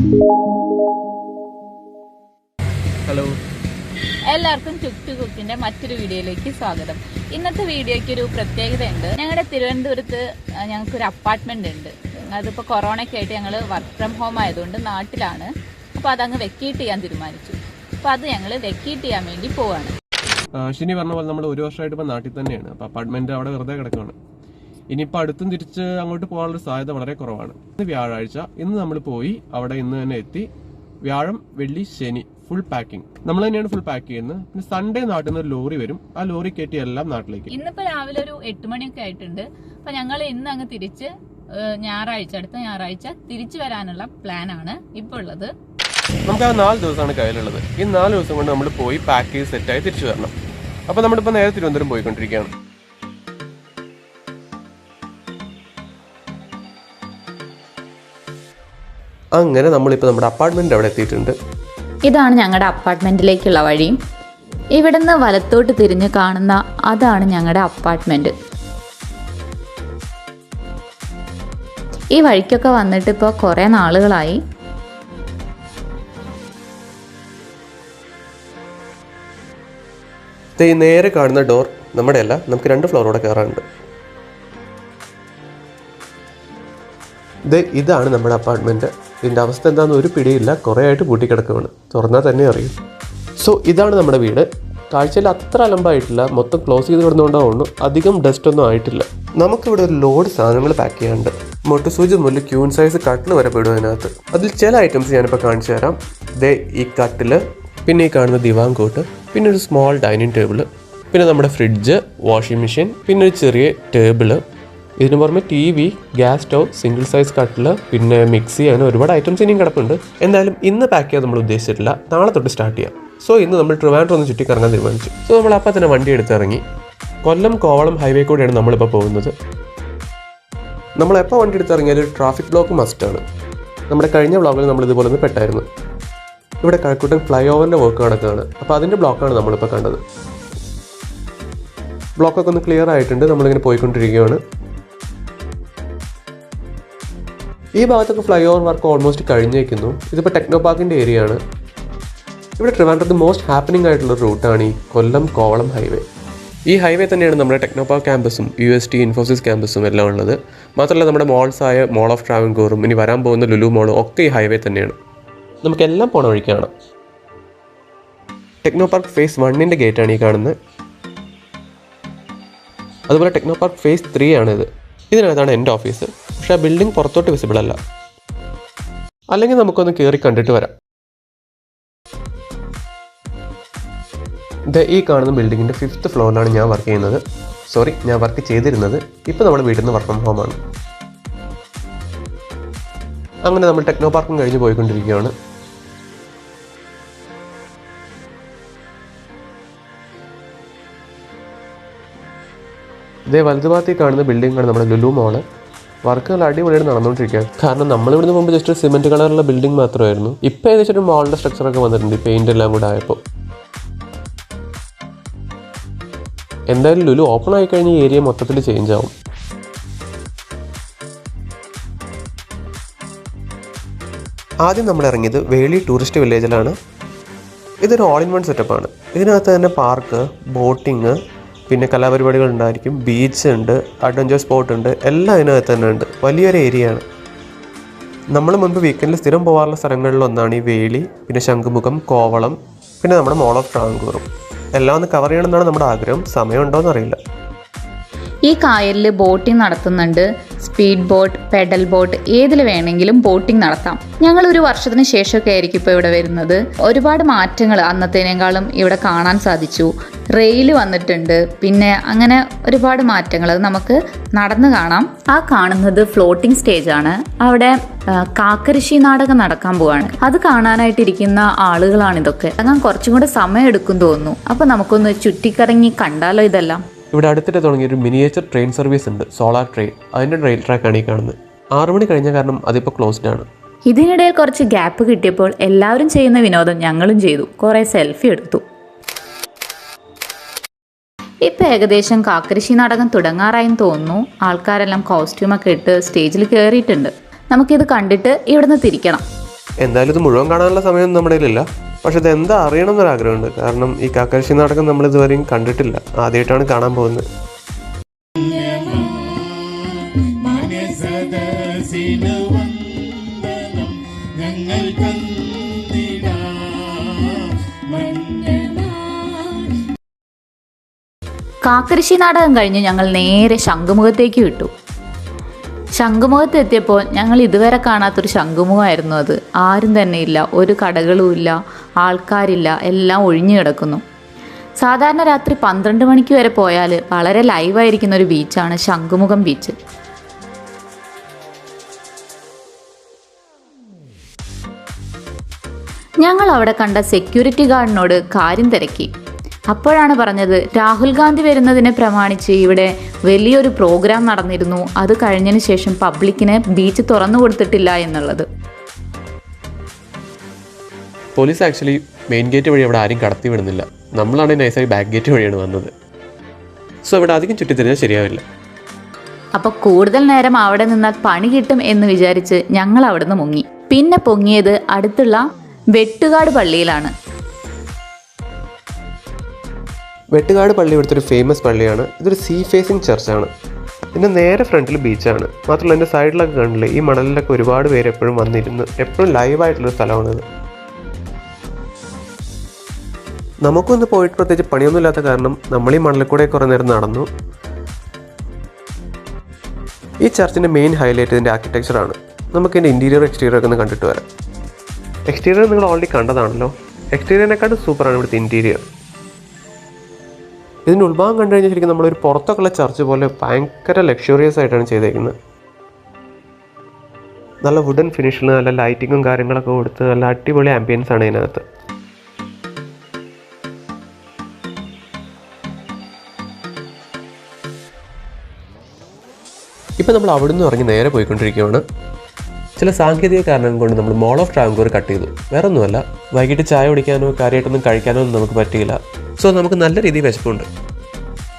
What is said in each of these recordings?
Hello, എല്ലാവർക്കും ചുക്ക് കുക്കിന്റെ മറ്റൊരു വീഡിയോയിലേക്ക് സ്വാഗതം. ഇന്നത്തെ വീഡിയോയ്ക്ക് ഒരു പ്രത്യേകതയുണ്ട്. ഞങ്ങളുടെ തിരുവനന്തപുരത്ത് ഞങ്ങൾക്കൊരു അപ്പാർട്ട്മെന്റ് ഉണ്ട്. അതിപ്പോൾ കൊറോണയ്ക്ക് ആയിട്ട് ഞങ്ങൾ വർക്ക് ഫ്രം ഹോം ആയതുകൊണ്ട് നാട്ടിലാണ്. അപ്പോൾ അതങ്ങ് വെക്കേറ്റ് ചെയ്യാൻ തീരുമാനിച്ചു. അപ്പോൾ അത് ഞങ്ങൾ വെക്കേറ്റ് ചെയ്യാൻ വേണ്ടി പോവാണ്. ഷിനി പറഞ്ഞ പോലെ നമ്മൾ 1 വർഷമായിട്ട് ഇപ്പോൾ നാട്ടിൽ തന്നെയാണ്. അപ്പോൾ അപ്പാർട്ട്മെന്റ് അവിടെ വെറുതെ കിടക്കുകയാണ്. ഇനിയിപ്പോൾ അടുത്തും തിരിച്ച് അങ്ങോട്ട് പോകാനുള്ള സാധ്യത വളരെ കുറവാണ്. ഇന്ന് വ്യാഴാഴ്ച, ഇന്ന് നമ്മൾ പോയി അവിടെ ഇന്ന് തന്നെ എത്തി. വ്യാഴം, വെള്ളി, ശനി ഫുൾ പാക്കിംഗ് നമ്മൾ തന്നെയാണ് ഫുൾ പാക്ക് ചെയ്യുന്നത്. പിന്നെ സൺഡേ നാട്ടിൽ നിന്ന് ഒരു ലോറി വരും. ആ ലോറി കയറ്റി എല്ലാം നാട്ടിലേക്ക്. ഇന്നിപ്പോ രാവിലെ ഒരു 8 മണിയൊക്കെ ആയിട്ടുണ്ട്. അപ്പൊ ഞങ്ങൾ ഇന്ന് അങ്ങ് തിരിച്ച് അടുത്ത ഞായറാഴ്ച തിരിച്ചു വരാനുള്ള പ്ലാനാണ് ഇപ്പൊ ഉള്ളത്. നമുക്ക് ആ 4 ദിവസമാണ് കയ്യിലുള്ളത്. ഈ 4 ദിവസം കൊണ്ട് നമ്മൾ പോയി പാക്ക് ചെയ്ത് സെറ്റായി തിരിച്ചു വരണം. അപ്പൊ നമ്മളിപ്പോ നേരെ തിരുവനന്തപുരം പോയിക്കൊണ്ടിരിക്കുകയാണ്. അങ്ങനെ നമ്മളിപ്പോൾ നമ്മുടെ അപ്പാർട്ട്മെന്റ് അവിടെ എത്തിയിട്ടുണ്ട്. ഇതാണ് ഞങ്ങളുടെ അപ്പാർട്ട്മെന്റിലേക്കുള്ള വഴി. ഇവിടുന്ന് വലത്തോട്ട് തിരിഞ്ഞ് കാണുന്ന അതാണ് ഞങ്ങളുടെ അപ്പാർട്ട്മെന്റ്. ഈ വഴിക്കൊക്കെ വന്നിട്ട് ഇപ്പോൾ കുറേ നാളുകളായി. ഈ നേരെ കാണുന്ന ഡോർ നമ്മുടെ അല്ല, നമുക്ക് 2 ഫ്ലോറോടെ കയറാനുണ്ട്. ഇതാണ് നമ്മുടെ അപ്പാർട്ട്മെന്റ്. ഇതിൻ്റെ അവസ്ഥ എന്താണെന്ന് ഒരു പിടിയില്ല. കുറേ ആയിട്ട് പൂട്ടിക്കിടക്കുകയാണ്. തുറന്നാൽ തന്നെ അറിയും. സോ ഇതാണ് നമ്മുടെ വീട്. കാഴ്ചയിൽ അത്ര അലമ്പായിട്ടില്ല. മൊത്തം ക്ലോസ് ചെയ്ത് കിടന്നുകൊണ്ടാവുന്നു. അധികം ഡസ്റ്റ് ഒന്നും ആയിട്ടില്ല. നമുക്കിവിടെ ഒരു ലോഡ് സാധനങ്ങൾ പാക്ക് ചെയ്യാനുണ്ട്. മൊട്ടുസൂചി മുതൽ ക്യൂൺ സൈസ് കട്ടിൽ വരെ പെടും അതിനകത്ത്. അതിൽ ചില ഐറ്റംസ് ഞാനിപ്പോൾ കാണിച്ചു തരാം. ഈ കട്ടില്, പിന്നെ ഈ കാണുന്ന ദിവാങ്കോട്ട്, പിന്നെ ഒരു സ്മോൾ ഡൈനിങ് ടേബിള്, പിന്നെ നമ്മുടെ ഫ്രിഡ്ജ്, വാഷിംഗ് മെഷീൻ, പിന്നെ ഒരു ചെറിയ ടേബിള്. ഇതിന് പുറമെ TV, gas stove, single size കട്ടില്, പിന്നെ മിക്സി, അങ്ങനെ ഒരുപാട് ഐറ്റംസ് ഇനിയും കിടപ്പുണ്ട്. എന്തായാലും ഇന്ന് പാക്ക് ചെയ്യാൻ നമ്മൾ ഉദ്ദേശിച്ചിട്ടില്ല. നാളെ തൊട്ട് സ്റ്റാർട്ട് ചെയ്യാം. സോ ഇന്ന് നമ്മൾ ട്രിവാൻഡ്രം ഒന്ന് ചുറ്റി കറങ്ങാൻ തീരുമാനിച്ചു. സോ നമ്മൾ അപ്പം തന്നെ വണ്ടി എടുത്തിറങ്ങി. കൊല്ലം കോവളം ഹൈവേ കൂടെയാണ് നമ്മളിപ്പോൾ പോകുന്നത്. നമ്മളെപ്പോൾ വണ്ടി എടുത്തിറങ്ങിയാൽ ഒരു ട്രാഫിക് ബ്ലോക്ക് മസ്റ്റാണ്. നമ്മുടെ കഴിഞ്ഞ വ്ളോഗിൽ നമ്മൾ ഇതുപോലെ ഒന്ന് പെട്ടായിരുന്നു. ഇവിടെ കഴക്കൂട്ടൻ ഫ്ലൈ ഓവറിൻ്റെ വർക്ക് നടക്കുകയാണ്. അപ്പോൾ അതിൻ്റെ ബ്ലോക്കാണ് നമ്മളിപ്പോൾ കണ്ടത്. ബ്ലോക്കൊക്കെ ഒന്ന് ക്ലിയർ ആയിട്ടുണ്ട്. നമ്മളിങ്ങനെ പോയിക്കൊണ്ടിരിക്കുകയാണ്. ഈ ഭാഗത്തൊക്കെ ഫ്ലൈ ഓവർ വർക്ക് ഓൾമോസ്റ്റ് കഴിഞ്ഞേക്കുന്നു. ഇതിപ്പോൾ ടെക്നോ പാർക്കിൻ്റെ ഏരിയ ആണ്. ഇവിടെ ട്രിവാൻഡ്രത്ത് മോസ്റ്റ് ഹാപ്പനിങ് ആയിട്ടുള്ള റൂട്ടാണ് ഈ കൊല്ലം കോവളം ഹൈവേ. ഈ ഹൈവേ തന്നെയാണ് നമ്മുടെ ടെക്നോ പാർക്ക് ക്യാമ്പസും UST ഇൻഫോസിസ് ക്യാമ്പസും എല്ലാം ഉള്ളത്. മാത്രമല്ല നമ്മുടെ മോൾസായ മോൾ ഓഫ് ട്രാവൻകൂറും ഇനി വരാൻ പോകുന്ന ലുലു മോളും ഒക്കെ ഈ ഹൈവേ തന്നെയാണ്. നമുക്കെല്ലാം പോണ വഴിക്കാണ്. ടെക്നോ പാർക്ക് ഫേസ് 1ൻ്റെ ഗേറ്റാണ് ഈ കാണുന്നത്. അതുപോലെ ടെക്നോ പാർക്ക് ഫേസ് 3 ആണിത്. ഇതിനകത്താണ് എൻ്റെ ഓഫീസ്. പക്ഷേ ആ ബിൽഡിംഗ് പുറത്തോട്ട് വിസിബിൾ അല്ല. അല്ലെങ്കിൽ നമുക്കൊന്ന് കയറി കണ്ടിട്ട് വരാം. ഈ കാണുന്ന ബിൽഡിങ്ങിൻ്റെ 5th ഫ്ലോറിലാണ് ഞാൻ വർക്ക് ചെയ്യുന്നത്. ഞാൻ വർക്ക് ചെയ്തിരുന്നത്. ഇപ്പോൾ നമ്മുടെ വീട്ടിൽ നിന്ന് വർക്ക് ഫ്രം ഹോമാണ്. അങ്ങനെ നമ്മൾ ടെക്നോ പാർക്കും കഴിഞ്ഞ് പോയിക്കൊണ്ടിരിക്കുകയാണ്. വലതുഭാഗത്തേക്ക് കാണുന്ന ബിൽഡിംഗാണ് നമ്മുടെ ലുലു മോള്. വർക്കുകൾ അടിപൊളിയായിട്ട് നടന്നുകൊണ്ടിരിക്കുകയാണ്. കാരണം നമ്മളിവിടുന്ന് മുമ്പ് ജസ്റ്റ് സിമെൻറ്റ് കളറുള്ള ബിൽഡിംഗ് മാത്രമായിരുന്നു. ഇപ്പോൾ ഏകദേശം ഒരു മോളിൻ്റെ സ്ട്രക്ചറൊക്കെ വന്നിട്ടുണ്ട്. പെയിൻ്റ് എല്ലാം കൂടെ ആയപ്പോൾ. എന്തായാലും ലുലു ഓപ്പൺ ആയി കഴിഞ്ഞ ഏരിയ മൊത്തത്തിൽ ചേഞ്ച് ആവും. ആദ്യം നമ്മൾ ഇറങ്ങിയത് വേളി ടൂറിസ്റ്റ് വില്ലേജിലാണ്. ഇതൊരു ഓൾ ഇൻ വൺ സെറ്റപ്പാണ്. ഇതിനകത്ത് തന്നെ പാർക്ക്, ബോട്ടിങ്, പിന്നെ കലാപരിപാടികൾ ഉണ്ടായിരിക്കും. ബീച്ച് ഉണ്ട്, അഡ്വഞ്ചർ സ്പോട്ട് ഉണ്ട്, എല്ലാം ഇതിനകത്ത് തന്നെ ഉണ്ട്. വലിയൊരു ഏരിയയാണ്. നമ്മൾ മുൻപ് വീക്കെൻഡിൽ സ്ഥിരം പോകാറുള്ള സ്ഥലങ്ങളിലൊന്നാണ് ഈ വേളി, പിന്നെ ശംഖുമുഖം, കോവളം, പിന്നെ നമ്മുടെ മോൾ ഓഫ് ട്രാവൻകൂറും. എല്ലാം ഒന്ന് കവർ ചെയ്യണമെന്നാണ് നമ്മുടെ ആഗ്രഹം. സമയമുണ്ടോയെന്ന് അറിയില്ല. ഈ കായലിൽ ബോട്ടിംഗ് നടത്തുന്നുണ്ട്. സ്പീഡ് ബോട്ട്, പെഡൽ ബോട്ട്, ഏതിൽ വേണമെങ്കിലും ബോട്ടിംഗ് നടത്താം. ഞങ്ങൾ ഒരു വർഷത്തിന് ശേഷമൊക്കെ ആയിരിക്കും ഇപ്പോൾ ഇവിടെ വരുന്നത്. ഒരുപാട് മാറ്റങ്ങൾ അന്നത്തേനേക്കാളും ഇവിടെ കാണാൻ സാധിച്ചു. റെയിൽ വന്നിട്ടുണ്ട്. പിന്നെ അങ്ങനെ ഒരുപാട് മാറ്റങ്ങൾ അത് നമുക്ക് നടന്ന് കാണാം. ആ കാണുന്നത് ഫ്ലോട്ടിംഗ് സ്റ്റേജാണ്. അവിടെ കാക്കരശ്ശി നാടകം നടക്കാൻ പോവാണ്. അത് കാണാനായിട്ടിരിക്കുന്ന ആളുകളാണിതൊക്കെ. അങ്ങനെ കുറച്ചും കൂടെ സമയം എടുക്കും തോന്നുന്നു. അപ്പോൾ നമുക്കൊന്ന് ചുറ്റിക്കറങ്ങി കണ്ടാലോ ഇതെല്ലാം. ഇവിടെ അടുത്തിട്ട് തുടങ്ങിയൊരു മിനിയേച്ചർ ട്രെയിൻ സർവീസ് ഉണ്ട്, സോളാർ ട്രെയിൻ. അതിൻ്റെ റെയിൽ ട്രാക്കാണ് ഈ കാണുന്നത്. 6 മണി കഴിഞ്ഞ കാരണം അതിപ്പോൾ ക്ലോസ്ഡ് ആണ്. ഇതിനിടയിൽ കുറച്ച് ഗ്യാപ്പ് കിട്ടിയപ്പോൾ എല്ലാവരും ചെയ്യുന്ന വിനോദം ഞങ്ങളും ചെയ്തു. കുറേ സെൽഫി എടുത്തു. ഇപ്പം ഏകദേശം കാക്കരശ്ശി നാടകം തുടങ്ങാറായെന്ന് തോന്നുന്നു. ആൾക്കാരെല്ലാം കോസ്റ്റ്യൂമൊക്കെ ഇട്ട് സ്റ്റേജിൽ കയറിയിട്ടുണ്ട്. നമുക്കിത് കണ്ടിട്ട് ഇവിടുന്ന് തിരിക്കണം. എന്തായാലും ഇത് മുഴുവൻ കാണാനുള്ള സമയമൊന്നും നമ്മുടെ കയ്യിലില്ല. പക്ഷെ ഇത് എന്താ അറിയണം എന്നൊരാഗ്രഹമുണ്ട്. കാരണം ഈ കാക്കരശ്ശി നാടകം നമ്മൾ ഇതുവരെയും കണ്ടിട്ടില്ല, ആദ്യമായിട്ടാണ് കാണാൻ പോകുന്നത്. കാക്കരശ്ശി നാടകം കഴിഞ്ഞ് ഞങ്ങൾ നേരെ ശംഖുമുഖത്തേക്ക് വിട്ടു. ശംഖുമുഖത്ത് എത്തിയപ്പോൾ ഞങ്ങൾ ഇതുവരെ കാണാത്തൊരു ശംഖുമുഖമായിരുന്നു അത്. ആരും തന്നെ ഇല്ല, ഒരു കടകളുമില്ല, ആൾക്കാരില്ല, എല്ലാം ഒഴിഞ്ഞു കിടക്കുന്നു. സാധാരണ രാത്രി 12 മണിക്ക് വരെ പോയാൽ വളരെ ലൈവായിരിക്കുന്ന ഒരു ബീച്ചാണ് ശംഖുമുഖം ബീച്ച്. ഞങ്ങൾ അവിടെ കണ്ട സെക്യൂരിറ്റി ഗാർഡിനോട് കാര്യം തിരക്കി. അപ്പോഴാണ് പറഞ്ഞത് രാഹുൽ ഗാന്ധി വരുന്നതിനെ പ്രമാണിച്ച് ഇവിടെ വലിയൊരു പ്രോഗ്രാം നടന്നിരുന്നു, അത് കഴിഞ്ഞതിന് ശേഷം പബ്ലിക്കിന് ബീച്ച് തുറന്നു കൊടുത്തിട്ടില്ല എന്നുള്ളത്. പോലീസ് ആക്ച്വലി മെയിൻ ഗേറ്റ് വഴി അവിടെ ആരും കടത്തി വിടുന്നില്ല. നമ്മളാണെങ്കിൽ നൈസായി ബാക്ക് ഗേറ്റ് വഴിയാണ് വന്നത്. സോ ഇവിടെ അധികം ചുറ്റിത്തിരിഞ്ഞാൽ ശരിയാവില്ല. അപ്പോൾ കൂടുതൽ നേരം അവിടെ നിന്നാൽ പണി കിട്ടും എന്ന് വിചാരിച്ച് ഞങ്ങൾ അവിടെ നിന്ന് മുങ്ങി. പിന്നെ പൊങ്ങിയത് അടുത്തുള്ള വെട്ടുകാട് പള്ളിയിലാണ്. വെട്ടുകാട് പള്ളി ഇവിടുത്തെ ഒരു ഫേമസ് പള്ളിയാണ്. ഇതൊരു സീ ഫേസിങ് ചർച്ചാണ്. ഇതിൻ്റെ നേരെ ഫ്രണ്ടിൽ ബീച്ചാണ്. മാത്രമല്ല എൻ്റെ സൈഡിലൊക്കെ കണ്ടില്ലേ, ഈ മണലിലൊക്കെ ഒരുപാട് പേര് എപ്പോഴും വന്നിരുന്ന് എപ്പോഴും ലൈവായിട്ടുള്ളൊരു സ്ഥലമാണിത്. നമുക്കൊന്ന് പോയിട്ട് പ്രത്യേകിച്ച് പണിയൊന്നും ഇല്ലാത്ത കാരണം നമ്മൾ ഈ മണലിൽ കൂടെ കുറേ നേരം നടന്നു. ഈ ചർച്ചിൻ്റെ മെയിൻ ഹൈലൈറ്റ് ഇതിൻ്റെ ആർക്കിടെക്ചറാണ്. നമുക്കിതിൻ്റെ ഇൻറ്റീരിയർ എക്സ്റ്റീരിയർ ഒക്കെ ഒന്ന് കണ്ടിട്ട് വരാം. എക്സ്റ്റീരിയർ നിങ്ങൾ ഓൾറെഡി കണ്ടതാണല്ലോ. എക്സ്റ്റീരിയറിനെക്കാട്ടും സൂപ്പറാണ് ഇവിടുത്തെ ഇൻറ്റീരിയർ. ഇതിൻ്റെ ഉൾഭാഗം കണ്ടു കഴിഞ്ഞാൽ ശരിക്കും നമ്മളൊരു പുറത്തൊക്കെയുള്ള ചർച്ച് പോലെ ഭയങ്കര ലക്ഷറിയസ് ആയിട്ടാണ് ചെയ്തേക്കുന്നത്. നല്ല വുഡൻ ഫിനിഷിൽ നല്ല ലൈറ്റിങ്ങും കാര്യങ്ങളൊക്കെ കൊടുത്ത് നല്ല അടിപൊളി ആംബിയൻസ് ആണ് ഇതിനകത്ത്. ഇപ്പം നമ്മൾ അവിടെ നിന്ന് ഇറങ്ങി നേരെ പോയിക്കൊണ്ടിരിക്കുകയാണ്. ചില സാങ്കേതിക കാരണങ്ങൾ കൊണ്ട് നമ്മൾ മോൾ ഓഫ് ട്രാവൻകൂർ കട്ട് ചെയ്തു. വേറെ ഒന്നുമല്ല, വൈകിട്ട് ചായ കുടിക്കാനോ കാര്യമായിട്ടൊന്നും കഴിക്കാനോ ഒന്നും നമുക്ക് പറ്റിയില്ല. സോ നമുക്ക് നല്ല രീതിയിൽ വിശപ്പുണ്ട്.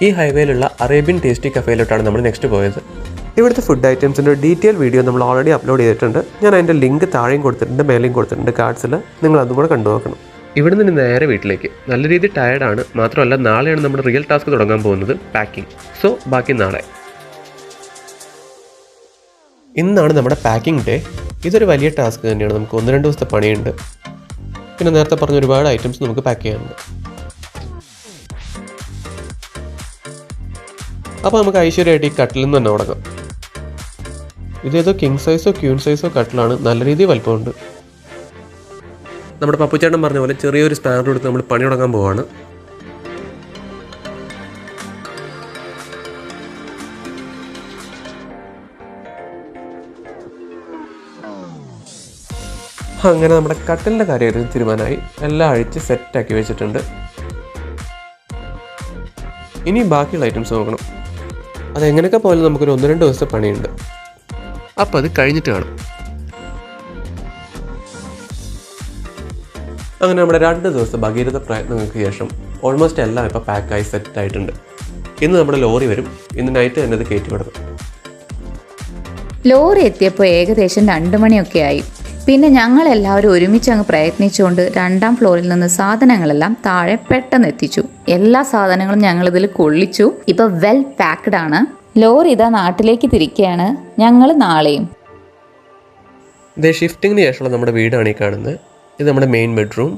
ഈ ഹൈവേയിലുള്ള അറേബ്യൻ ടേസ്റ്റി കഫേയിലോട്ടാണ് നമ്മൾ നെക്സ്റ്റ് പോയത്. ഇവിടുത്തെ ഫുഡ് ഐറ്റംസിൻ്റെ ഡീറ്റെയിൽ വീഡിയോ നമ്മൾ ഓൾറെഡി അപ്ലോഡ് ചെയ്തിട്ടുണ്ട്. ഞാൻ അതിൻ്റെ ലിങ്ക് താഴെയും കൊടുത്തിട്ടുണ്ട്, മേലെയും കൊടുത്തിട്ടുണ്ട് കാർഡ്സിൽ. നിങ്ങൾ അതും കൂടെ കണ്ടു നോക്കണം. ഇവിടെ നിന്ന് നേരെ വീട്ടിലേക്ക്. നല്ല രീതിയിൽ ടയർഡാണ്. മാത്രമല്ല നാളെയാണ് നമ്മുടെ റിയൽ ടാസ്ക് തുടങ്ങാൻ പോകുന്നത്, പാക്കിംഗ്. സോ ബാക്കി നാളെ. ഇന്നാണ് നമ്മുടെ പാക്കിംഗ് ഡേ. ഇതൊരു വലിയ ടാസ്ക് തന്നെയാണ്. നമുക്ക് 1-2 ദിവസത്തെ പണിയുണ്ട്. പിന്നെ നേരത്തെ പറഞ്ഞ ഒരുപാട് ഐറ്റംസ് നമുക്ക് പാക്ക് ചെയ്യാനുണ്ട്. അപ്പോൾ നമുക്ക് ഐശ്വര്യമായിട്ട് ഈ കട്ടിൽ നിന്ന് തന്നെ തുടങ്ങാം. ഇതേതോ കിങ് സൈസോ ക്യൂൻ സൈസോ കട്ടിലാണ്. നല്ല രീതിയിൽ വലിപ്പമുണ്ട്. നമ്മുടെ പപ്പുച്ചേട്ടൻ പറഞ്ഞ പോലെ ചെറിയൊരു സ്പാനർ എടുത്ത് നമ്മൾ പണി തുടങ്ങാൻ പോവാണ്. അങ്ങനെ നമ്മുടെ കട്ടിലിൻ്റെ കാര്യം തീരുമാനമായി. എല്ലാം അഴിച്ച് സെറ്റാക്കി വെച്ചിട്ടുണ്ട്. ഇനി ബാക്കിയുള്ള ഐറ്റംസ് നോക്കണം. അതെങ്ങനെയൊക്കെ പോയാലും നമുക്കൊരു 1-2 ദിവസത്തെ പണിയുണ്ട്. അപ്പോൾ അത് കഴിഞ്ഞിട്ട് കാണും. അങ്ങനെ നമ്മുടെ 2 ദിവസത്തെ ഭഗീരഥ പ്രയത്നങ്ങൾക്ക് ശേഷം ഓൾമോസ്റ്റ് എല്ലാം ഇപ്പോൾ പാക്കായി സെറ്റായിട്ടുണ്ട്. ഇന്ന് നമ്മുടെ ലോറി വരും. ഇന്ന് നൈറ്റ് തന്നെ ഇത് കയറ്റി വിടണം. ലോറി എത്തിയപ്പോൾ ഏകദേശം 2 മണിയൊക്കെ ആയി. പിന്നെ ഞങ്ങളെല്ലാവരും ഒരുമിച്ച് അങ്ങ് പ്രയത്നിച്ചുകൊണ്ട് 2ാം ഫ്ലോറിൽ നിന്ന് സാധനങ്ങളെല്ലാം താഴെ പെട്ടെന്ന് എത്തിച്ചു. എല്ലാ സാധനങ്ങളും ഞങ്ങളിതിൽ കൊള്ളിച്ചു. ഇപ്പോൾ വെൽ പാക്ക്ഡ് ആണ്. ലോറി ഇതാ നാട്ടിലേക്ക് തിരിക്കുകയാണ്. ഞങ്ങൾ നാളെയും. ഇത് ഷിഫ്റ്റിങ്ങിന് ശേഷമുള്ള നമ്മുടെ വീടാണ് ഈ കാണുന്നത്. ഇത് നമ്മുടെ മെയിൻ ബെഡ്റൂം.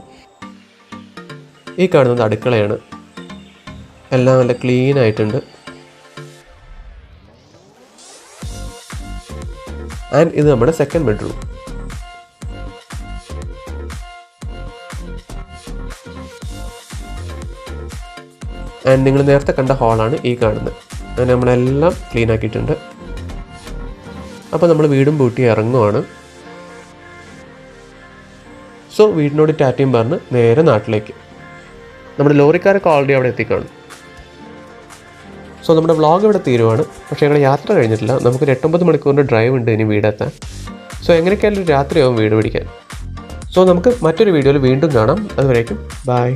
ഈ കാണുന്നത് അടുക്കളയാണ്. എല്ലാം നല്ല ക്ലീൻ ആയിട്ടുണ്ട്. ആൻഡ് ഇത് നമ്മുടെ സെക്കൻഡ് ബെഡ്റൂം. ആൻഡ് നിങ്ങൾ നേരത്തെ കണ്ട ഹാളാണ് ഈ കാണുന്നത്. അങ്ങനെ നമ്മളെല്ലാം ക്ലീൻ ആക്കിയിട്ടുണ്ട്. അപ്പോൾ നമ്മൾ വീടും പൂട്ടി ഇറങ്ങുവാണ്. സോ വീടിനോട് ടാറ്റയും പറഞ്ഞ് നേരെ നാട്ടിലേക്ക്. നമ്മുടെ ലോറിക്കാരൊക്കെ ഓൾറെഡി അവിടെ എത്തിക്കാണും. സോ നമ്മുടെ വ്ളോഗ് ഇവിടെ തീരുവാണ്. പക്ഷേ ഞങ്ങൾ യാത്ര കഴിഞ്ഞിട്ടില്ല. നമുക്കൊരു 8-9 മണിക്കൂറിൻ്റെ ഡ്രൈവ് ഉണ്ട് ഇനി വീടെത്താൻ. സോ എങ്ങനെയൊക്കെയായാലും രാത്രിയാവും വീട് പിടിക്കാൻ. സോ നമുക്ക് മറ്റൊരു വീഡിയോയിൽ വീണ്ടും കാണാം. അതുവരേക്കും ബൈ.